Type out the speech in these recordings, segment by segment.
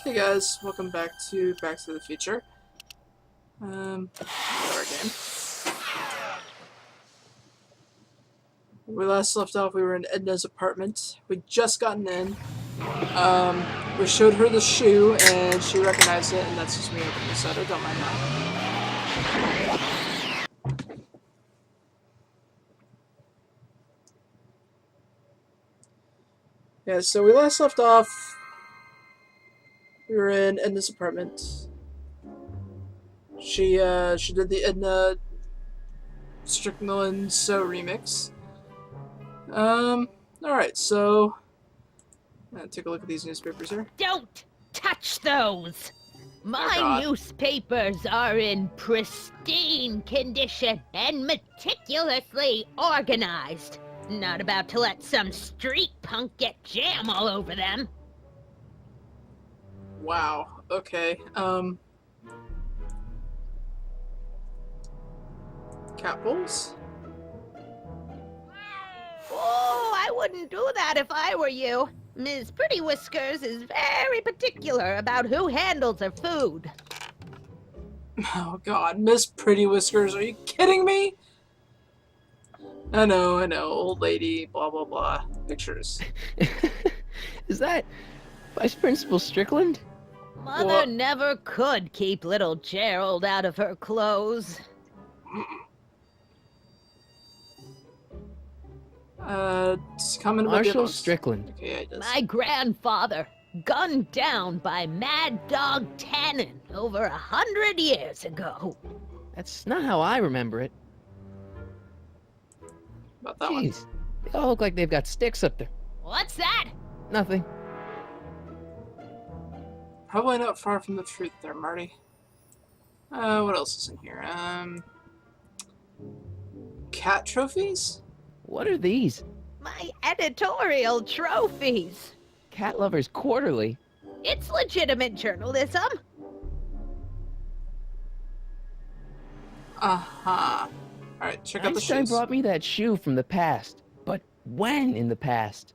Hey guys, welcome back to the Future. Our game. When we last left off, we were in Edna's apartment. We'd just gotten in. We showed her the shoe, and she recognized it, and that's just me opening the soda. Don't mind that. Yeah, so we last left off. We were in Edna's apartment. She did the Edna Strickland So remix. Alright, so take a look at these newspapers here. Don't touch those! My God. newspapers are in pristine condition and meticulously organized. Not about to let some street punk get jam all over them. Wow, okay, cat bowls? Oh, I wouldn't do that if I were you. Ms. Pretty Whiskers is very particular about who handles her food. Oh god, Miss Pretty Whiskers, are you kidding me? I know, old lady, blah blah blah. Pictures. Is that Vice Principal Strickland? Mother What? never could keep little Gerald out of her clothes. Just comment about the Marshall others. Strickland. Okay, yeah, it does. My grandfather, gunned down by Mad Dog Tannen over 100 years ago. That's not how I remember it. About that one. Jeez, they all look like they've got sticks up there. What's that? Nothing. Probably not far from the truth there, Marty. What else is in here? Cat trophies? What are these? My editorial trophies. Cat Lovers Quarterly. It's legitimate journalism. Uh-huh. Alright, check out the Einstein shoes. brought me that shoe from the past. But when in the past?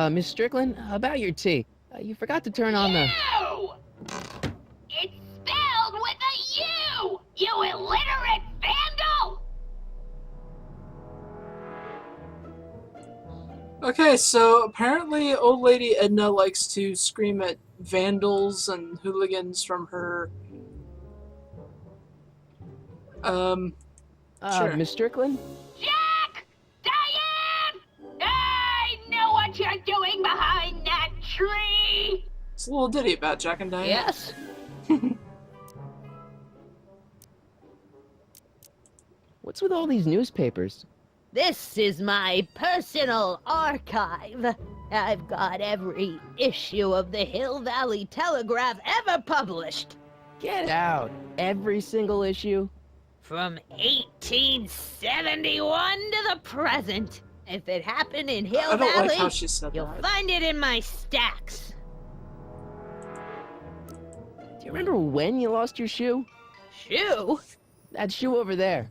Miss Strickland, about your tea. You forgot to turn on the... U! It's spelled with a U! You illiterate vandal! Okay, so apparently old lady Edna likes to scream at vandals and hooligans from her... Sure. Miss Strickland? Jack! Diane! I know what you're doing behind that tree! It's a little ditty about Jack and Diane. Yes. What's with all these newspapers? This is my personal archive. I've got every issue of the Hill Valley Telegraph ever published. Get out. Every single issue? From 1871 to the present. If it happened in I Hill don't Valley, like how she said you'll that. find it in my stacks. Do you remember when you lost your shoe? Shoe? That shoe over there.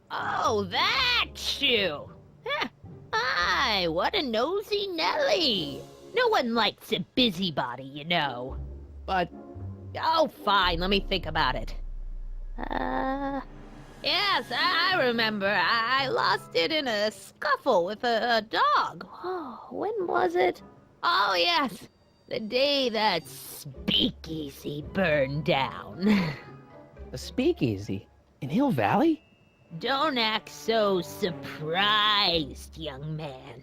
Oh, that shoe. Huh. Aye, what a nosy Nelly. No one likes a busybody, you know. But Oh, fine, let me think about it. Yes, I remember. I lost it in a scuffle with a dog. Oh, when was it? Oh, yes, the day that speakeasy burned down. a speakeasy in Hill Valley? Don't act so surprised, young man.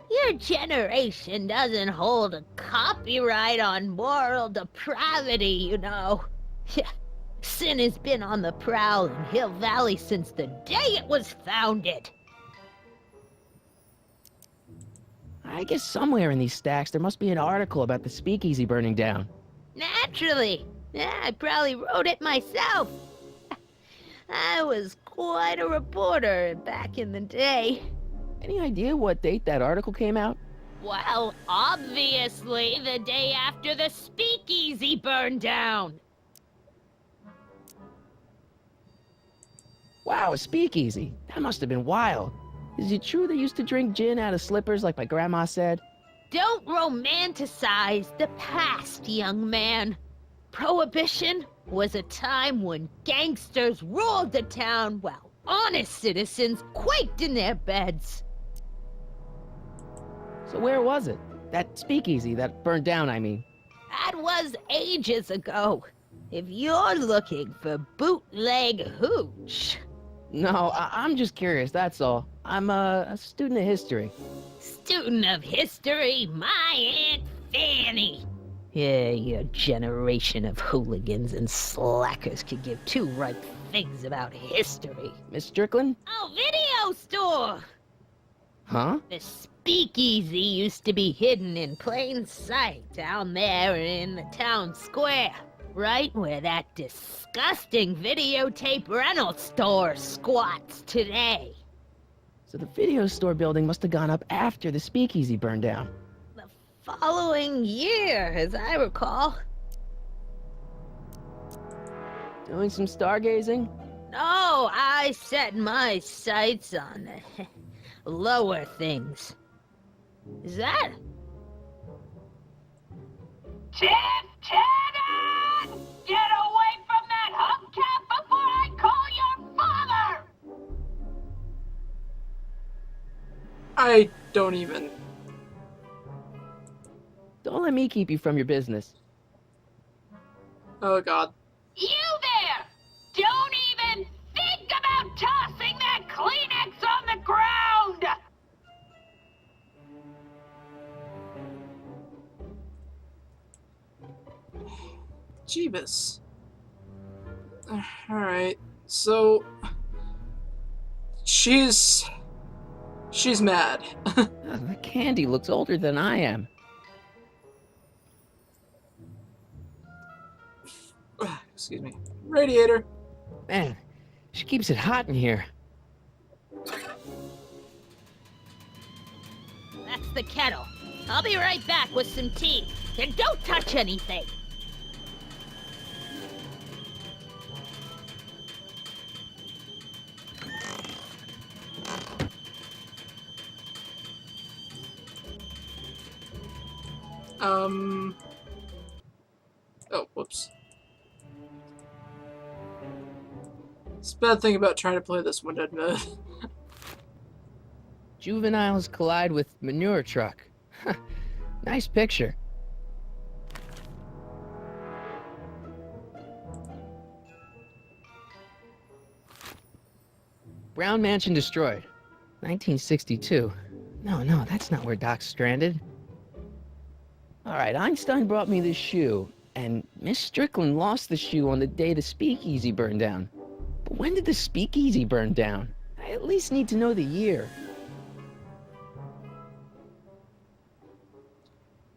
Your generation doesn't hold a copyright on moral depravity, you know. Sin has been on the prowl in Hill Valley since the day it was founded. I guess somewhere in these stacks there must be an article about the speakeasy burning down. Naturally. Yeah, I probably wrote it myself. I was quite a reporter back in the day. Any idea what date that article came out? Well, obviously the day after the speakeasy burned down. Wow, a speakeasy. That must have been wild. Is it true they used to drink gin out of slippers like my grandma said? Don't romanticize the past, young man. Prohibition was a time when gangsters ruled the town while honest citizens quaked in their beds. So where was it? That speakeasy that burned down, I mean. That was ages ago. If you're looking for bootleg hooch. No, I'm just curious, that's all. I'm a student of history. Student of history, my Aunt Fanny. Yeah, your generation of hooligans and slackers could give two right things about history. Miss Strickland? Oh, video store! Huh? The speakeasy used to be hidden in plain sight down there in the town square. Right where that disgusting videotape rental store squats today. So the video store building must have gone up after the speakeasy burned down. The following year, as I recall. Doing some stargazing? No, I set my sights on the lower things. Is that? Lieutenant! Get away from that hubcap before I call your father! I don't even. Don't let me keep you from your business. Oh god. You there! Don't even think about tossing that Kleenex on the ground! Jeebus. Alright, so... She's mad. The candy looks older than I am. Excuse me. Radiator. Man, she keeps it hot in here. That's the kettle. I'll be right back with some tea. And don't touch anything. Oh, whoops. It's a bad thing about trying to play this windowed mode. Juveniles collide with manure truck. Nice picture. Brown Mansion destroyed. 1962. No, that's not where Doc's stranded. Alright, Einstein brought me this shoe, and Miss Strickland lost the shoe on the day the speakeasy burned down. But when did the speakeasy burn down? I at least need to know the year.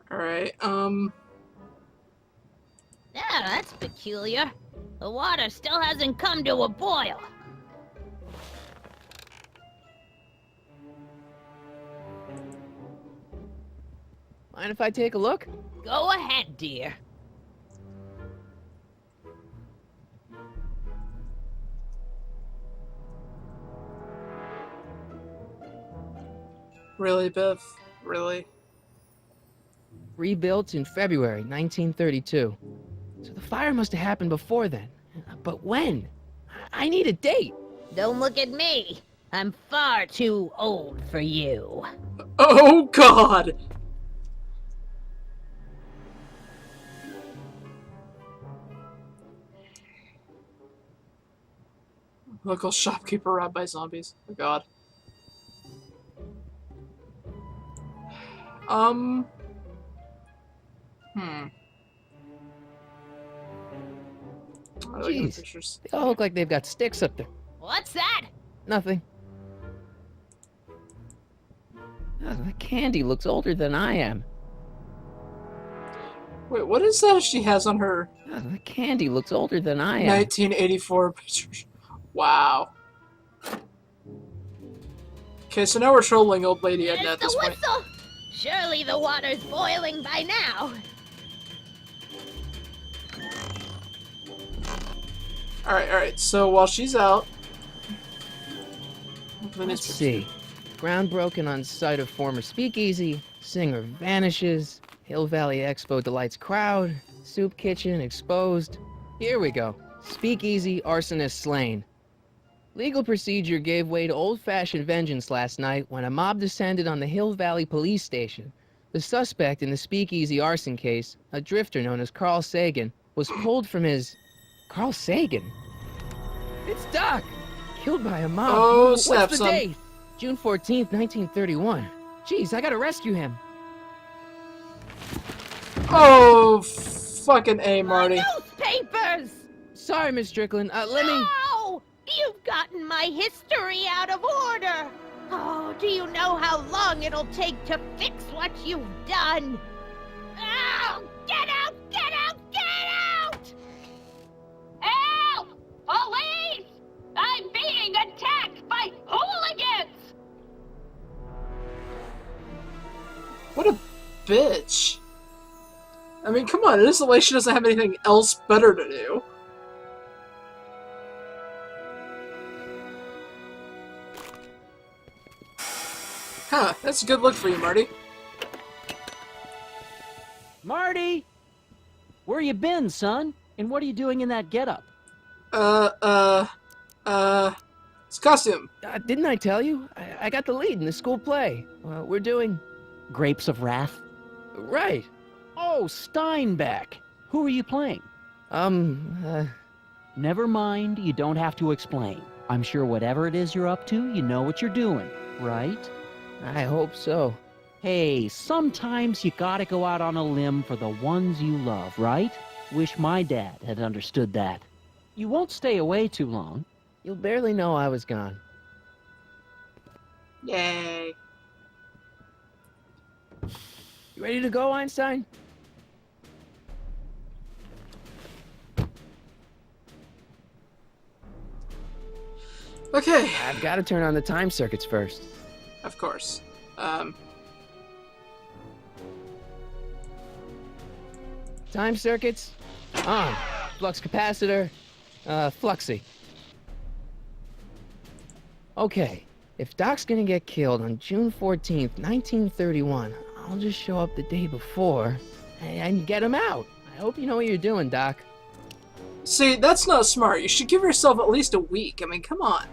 Alright, Yeah, that's peculiar. The water still hasn't come to a boil. Mind if I take a look? Go ahead, dear. really, Biff? Really? Rebuilt in February 1932. So the fire must have happened before then. But when? I need a date. Don't look at me. I'm far too old for you. Oh god! Local shopkeeper robbed by zombies. Oh god. I like the Jeez. pictures. They all look like they've got sticks up there. What's that? Nothing. The candy looks older than I am. Wait, what is that she has on her The candy looks older than I am. 1984 pictures? Wow. Okay, so now we're trolling old lady Edna There's at this the point. whistle! Surely the water's boiling by now. Alright, so while she's out, the Let's description. see. Ground broken on site of former speakeasy. Singer vanishes. Hill Valley Expo delights crowd. Soup kitchen exposed. Here we go. Speakeasy arsonist slain. Legal procedure gave way to old-fashioned vengeance last night when a mob descended on the Hill Valley police station. The suspect in the speakeasy arson case, a drifter known as Carl Sagan, was pulled from his... Carl Sagan? It's Doc! Killed by a mob. Oh, What's snap, the son. date? June 14th, 1931. Jeez, I gotta rescue him. Oh, fucking A, Marty. Newspapers! Sorry, Miss Strickland. Let me... No! You've gotten my history out of order! Oh, do you know how long it'll take to fix what you've done? Oh, get out! Get out! Get out! Help! Police! I'm being attacked by hooligans! What a bitch. I mean, come on, it isn't like she doesn't have anything else better to do. Huh, that's a good look for you, Marty. Marty! Where you been, son? And what are you doing in that getup? It's costume. didn't I tell you? I got the lead in the school play. We're doing... Grapes of Wrath? Right. Oh, Steinbeck! Who are you playing? Never mind, you don't have to explain. I'm sure whatever it is you're up to, you know what you're doing, right? I hope so. Hey, sometimes you gotta go out on a limb for the ones you love, right? Wish my dad had understood that. You won't stay away too long. You'll barely know I was gone. Yay. You ready to go, Einstein? Okay, I've got to turn on the time circuits first. of course. Time circuits on. Flux capacitor, fluxy. Okay, if Doc's gonna get killed on June 14th, 1931, I'll just show up the day before and get him out. I hope you know what you're doing, Doc. See, that's not smart. You should give yourself at least a week. I mean, come on.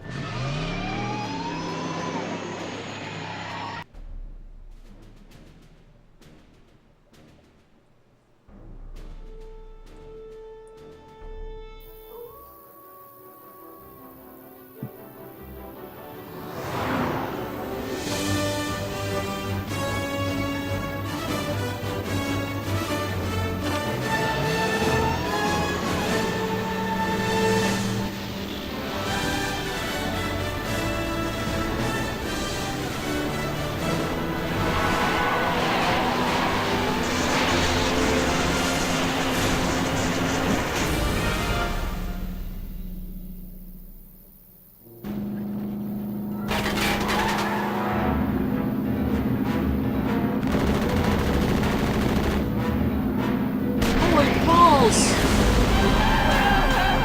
Holy balls!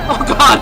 Oh god!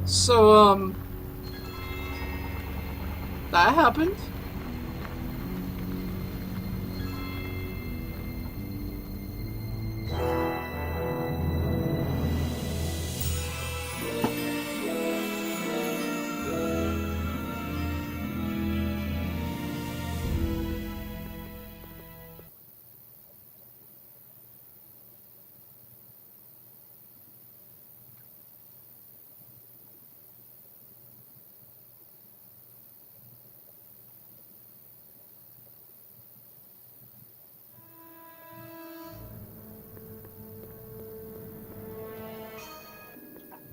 So, that happened.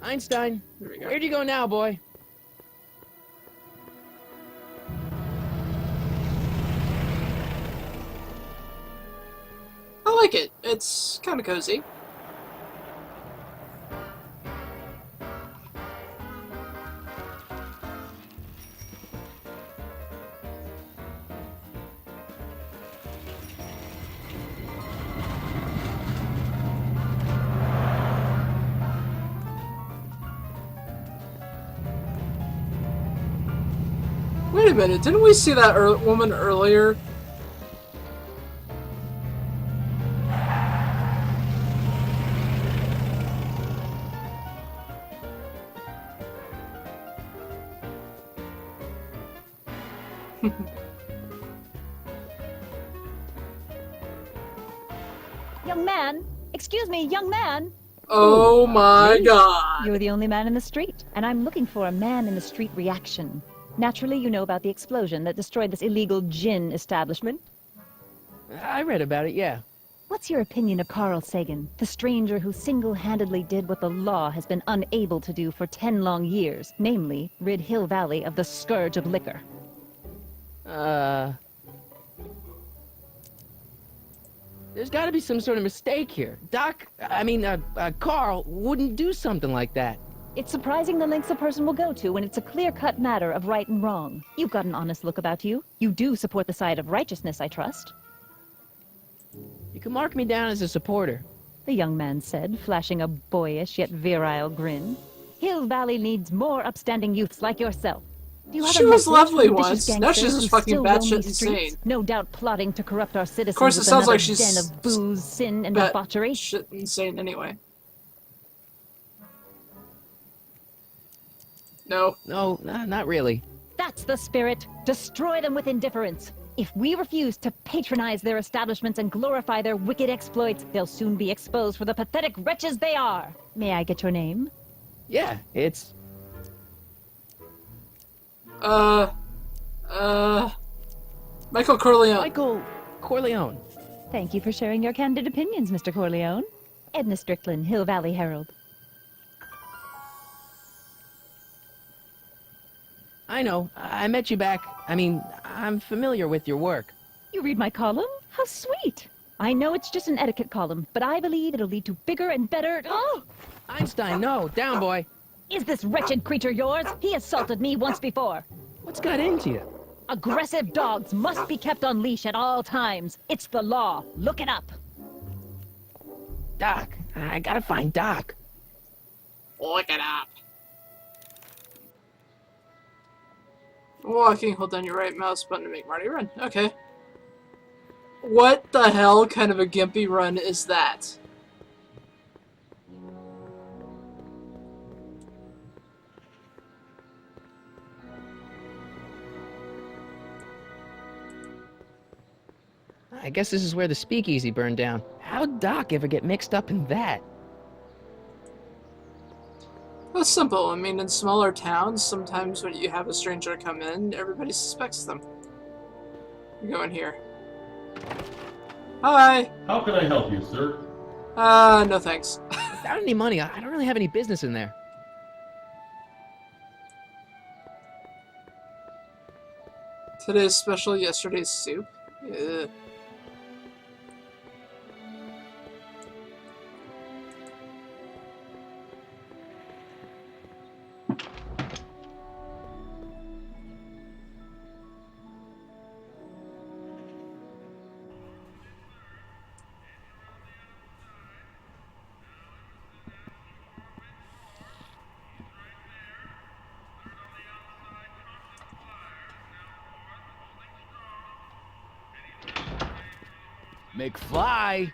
Einstein, There we go. where'd you go now, boy? I like it. It's kind of cozy. Wait a minute, didn't we see that woman earlier? Young man! Excuse me, young man! Oh my god. You're the only man in the street, and I'm looking for a man in the street reaction. Naturally, you know about the explosion that destroyed this illegal gin establishment. I read about it, yeah. What's your opinion of Carl Sagan, the stranger who single-handedly did what the law has been unable to do for 10 long years, namely, rid Hill Valley of the scourge of liquor? There's gotta be some sort of mistake here. Carl wouldn't do something like that. It's surprising the lengths a person will go to when it's a clear-cut matter of right and wrong. You've got an honest look about you. You do support the side of righteousness, I trust. You can mark me down as a supporter. The young man said, flashing a boyish yet virile grin. Hill Valley needs more upstanding youths like yourself. Do you have She a was message lovely for the once. vicious Now she's gangsters just who fucking still roam batshit these streets, insane. no doubt plotting to corrupt our citizens course, it with sounds another like she's den of booze, sin, and Bat debauchery? shit insane anyway. No. No, not really. That's the spirit. Destroy them with indifference. If we refuse to patronize their establishments and glorify their wicked exploits, they'll soon be exposed for the pathetic wretches they are. May I get your name? Yeah, it's... Michael Corleone. Michael Corleone. Thank you for sharing your candid opinions, Mr. Corleone. Edna Strickland, Hill Valley Herald. I know. I met you back. I'm familiar with your work. You read my column? How sweet! I know it's just an etiquette column, but I believe it'll lead to bigger and better... Oh! Einstein, no. Down, boy. Is this wretched creature yours? He assaulted me once before. What's got into you? Aggressive dogs must be kept on leash at all times. It's the law. Look it up. Doc. I gotta find Doc. Look it up. Walking, hold down your right mouse button to make Marty run. Okay. What the hell kind of a gimpy run is that? I guess this is where the speakeasy burned down. How'd Doc ever get mixed up in that? Well, it's simple. I mean, in smaller towns, sometimes when you have a stranger come in, everybody suspects them. You go in here. Hi! How can I help you, sir? No thanks. Without any money, I don't really have any business in there. Today's special, yesterday's soup. Ugh. McFly?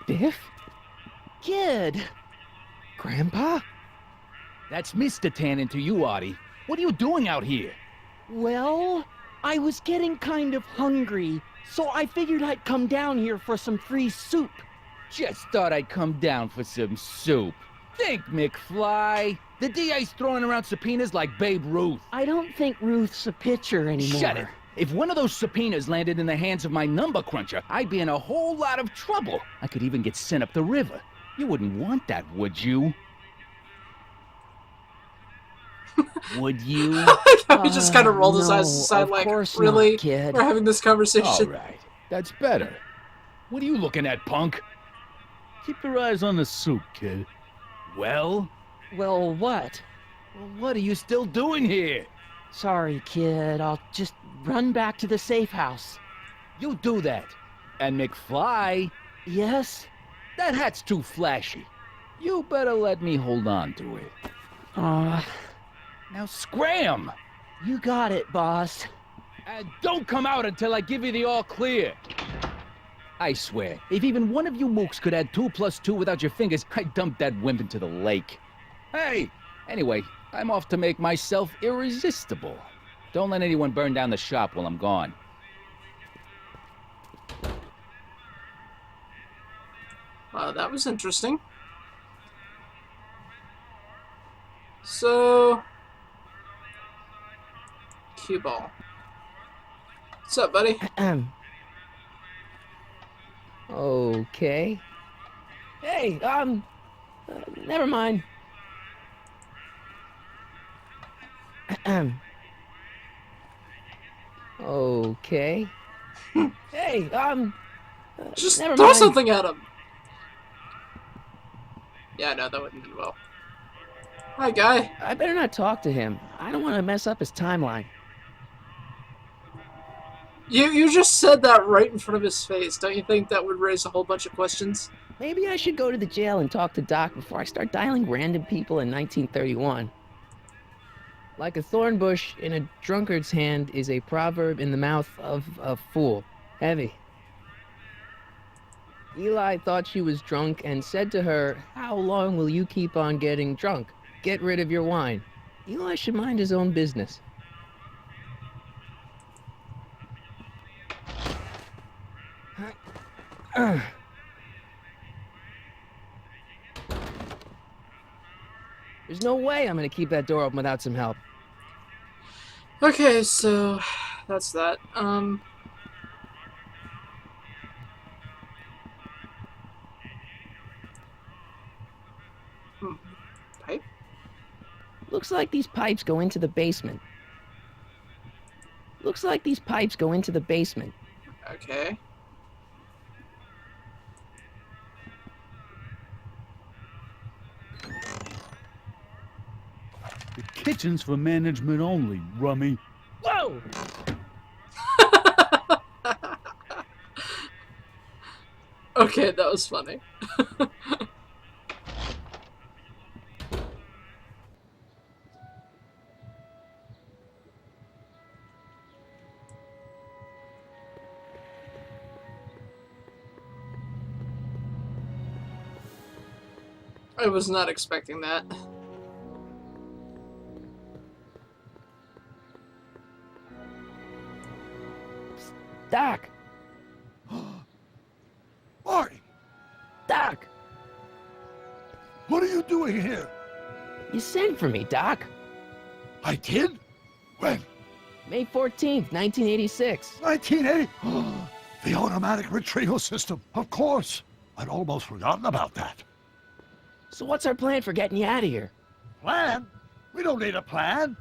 Biff? Kid! Grandpa? That's Mr. Tannen to you, Artie. What are you doing out here? Well, I was getting kind of hungry, so I figured I'd come down here for some free soup. Just thought I'd come down for some soup. Think, McFly. The DA's throwing around subpoenas like Babe Ruth. I don't think Ruth's a pitcher anymore. Shut it. If one of those subpoenas landed in the hands of my number cruncher, I'd be in a whole lot of trouble. I could even get sent up the river. You wouldn't want that, would you? Would you? He just kind of rolled his eyes no, aside, of like, course really? not, kid. We're having this All conversation. right, that's better. What are you looking at, punk? Keep your eyes on the soup, kid. Well, Well, what? what are you still doing here? Sorry, kid. I'll just run back to the safe house. You do that. And McFly, Yes? that hat's too flashy. You better let me hold on to it. Now scram! You got it, boss. And don't come out until I give you the all clear. I swear, if even one of you mooks could add 2 + 2 without your fingers, I'd dump that wimp into the lake. Hey! Anyway, I'm off to make myself irresistible. Don't let anyone burn down the shop while I'm gone. Wow, that was interesting. So... Cue ball. What's up, buddy? Okay. Hey, never mind. Okay. Hey, Just never throw mind. something at him! Yeah, no, that wouldn't end well. Hi, guy. I better not talk to him. I don't want to mess up his timeline. You just said that right in front of his face. Don't you think that would raise a whole bunch of questions? Maybe I should go to the jail and talk to Doc before I start dialing random people in 1931. Like a thorn bush in a drunkard's hand is a proverb in the mouth of a fool. Heavy. Eli thought she was drunk and said to her, "How long will you keep on getting drunk? Get rid of your wine." Eli should mind his own business. There's no way I'm gonna keep that door open without some help. Okay, so that's that. Pipe? Looks like these pipes go into the basement. Looks like these pipes go into the basement. Okay. The kitchen's for management only, rummy. Whoa! Okay, that was funny. I was not expecting that. Doc! Marty, Doc! what are you doing here? You sent for me, Doc. I did? When? May 14th, 1986. 1980? The automatic retrieval system, of course. I'd almost forgotten about that. So what's our plan for getting you out of here? Plan? We don't need a plan.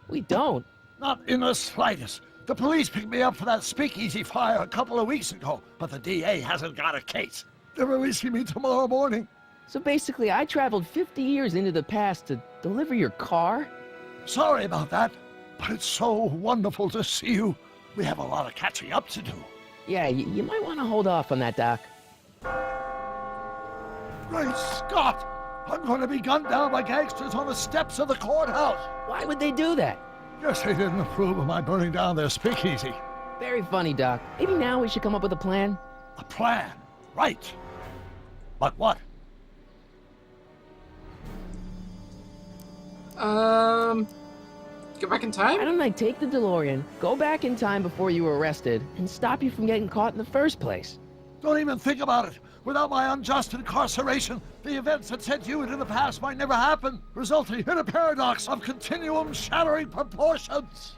We don't. Not in the slightest. The police picked me up for that speakeasy fire a couple of weeks ago, but the DA hasn't got a case. They're releasing me tomorrow morning. So basically, I traveled 50 years into the past to deliver your car? Sorry about that, but it's so wonderful to see you. We have a lot of catching up to do. Yeah, you might want to hold off on that, Doc. Great Scott! I'm going to be gunned down by gangsters on the steps of the courthouse. Why would they do that? Guess they didn't approve of my burning down their speakeasy. Very funny, Doc. Maybe now we should come up with a plan? A plan, right. But what? Go back in Why time? don't I take the DeLorean, go back in time before you were arrested, and stop you from getting caught in the first place? Don't even think about it. Without my unjust incarceration, the events that sent you into the past might never happen, resulting in a paradox of continuum shattering proportions.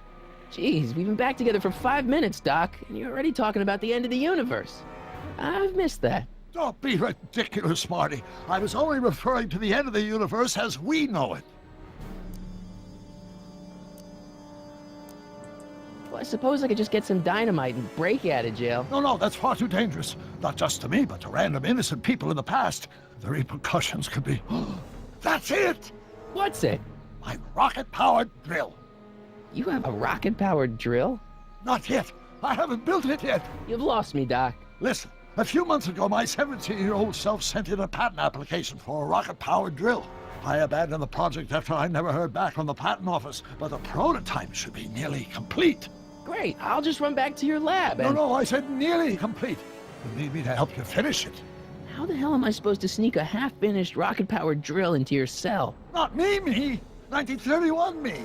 Jeez, we've been back together for 5 minutes, Doc, and you're already talking about the end of the universe. I've missed that. Don't be ridiculous, Marty. I was only referring to the end of the universe as we know it. I suppose I could just get some dynamite and break out of jail. No, that's far too dangerous. Not just to me, but to random innocent people in the past. The repercussions could be... That's it! What's it? My rocket-powered drill. You have a rocket-powered drill? Not yet. I haven't built it yet. You've lost me, Doc. Listen, a few months ago, my 17-year-old self sent in a patent application for a rocket-powered drill. I abandoned the project after I never heard back from the patent office, but the prototype should be nearly complete. Great, I'll just run back to your lab and... No, I said nearly complete. You need me to help you finish it. How the hell am I supposed to sneak a half-finished rocket-powered drill into your cell? Not me. 1931 me.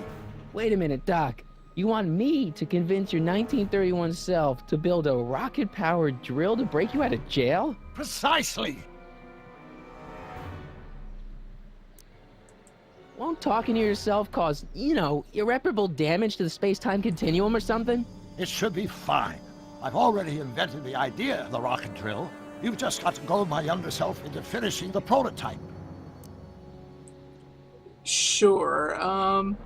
Wait a minute, Doc. You want me to convince your 1931 self to build a rocket-powered drill to break you out of jail? Precisely. Won't talking to yourself cause, irreparable damage to the space-time continuum or something? It should be fine. I've already invented the idea of the rocket drill. You've just got to goad my younger self into finishing the prototype. Sure, How am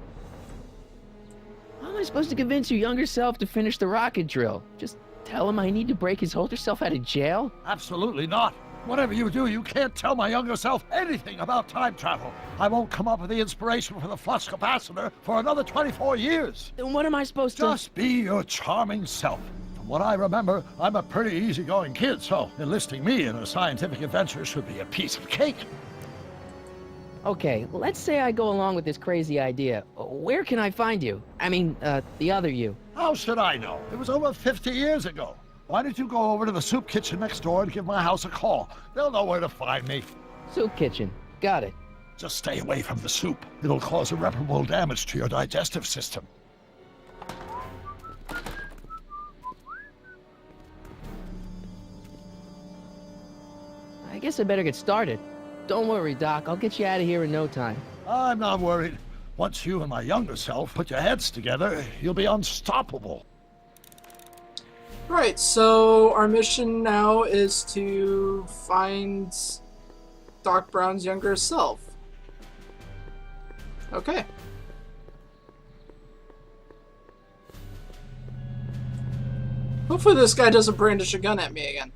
I supposed to convince your younger self to finish the rocket drill? Just tell him I need to break his older self out of jail? Absolutely not. Whatever you do, you can't tell my younger self anything about time travel. I won't come up with the inspiration for the flux capacitor for another 24 years. Then what am I supposed to... Just be your charming self. From what I remember, I'm a pretty easygoing kid, so enlisting me in a scientific adventure should be a piece of cake. Okay, let's say I go along with this crazy idea. Where can I find you? I mean, the other you. How should I know? It was over 50 years ago. Why don't you go over to the soup kitchen next door and give my house a call? They'll know where to find me. Soup kitchen. Got it. Just stay away from the soup. It'll cause irreparable damage to your digestive system. I guess I better get started. Don't worry, Doc. I'll get you out of here in no time. I'm not worried. Once you and my younger self put your heads together, you'll be unstoppable. Right, so our mission now is to find Doc Brown's younger self. Okay. Hopefully this guy doesn't brandish a gun at me again.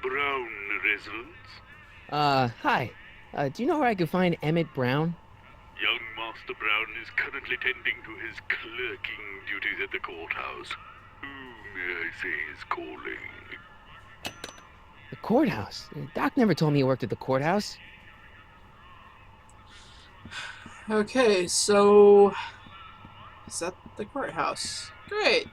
Brown residence? Hi. Do you know where I could find Emmett Brown? Young Master Brown is currently tending to his clerking duties at the courthouse. Who, may I say, is calling? The courthouse? Doc never told me he worked at the courthouse. Okay, so... is that the courthouse? Great.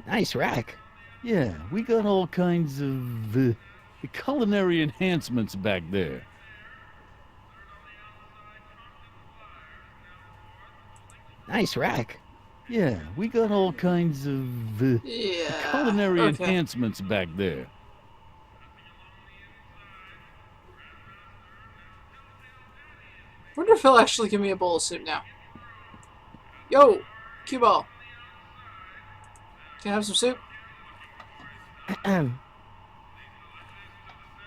Nice rack. Yeah, we got all kinds of culinary enhancements back there. Nice rack. Yeah, we got all kinds of Yeah. culinary okay. enhancements back there. Wonder if he'll actually give me a bowl of soup now. Yo! Cue ball. Can I have some soup?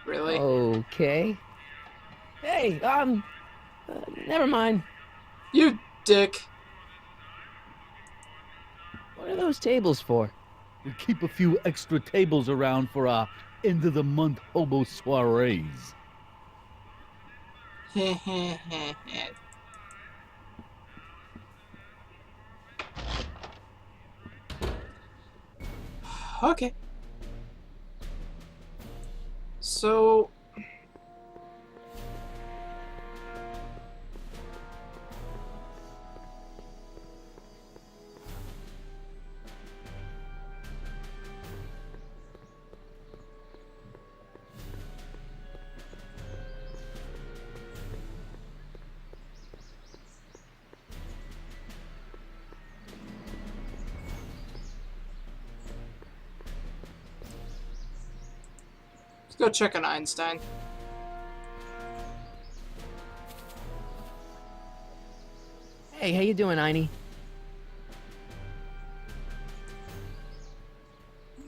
Really? Okay. Hey, never mind. You dick. What are those tables for? We keep a few extra tables around for our end-of-the-month hobo soirees. Okay. So... go check on Einstein. Hey, how you doing, Einie?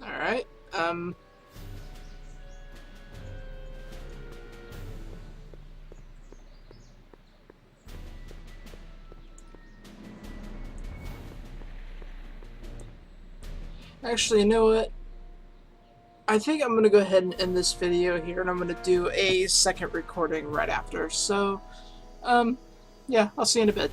Alright, actually, you know what? I think I'm gonna go ahead and end this video here, and I'm gonna do a second recording right after. So, yeah, I'll see you in a bit.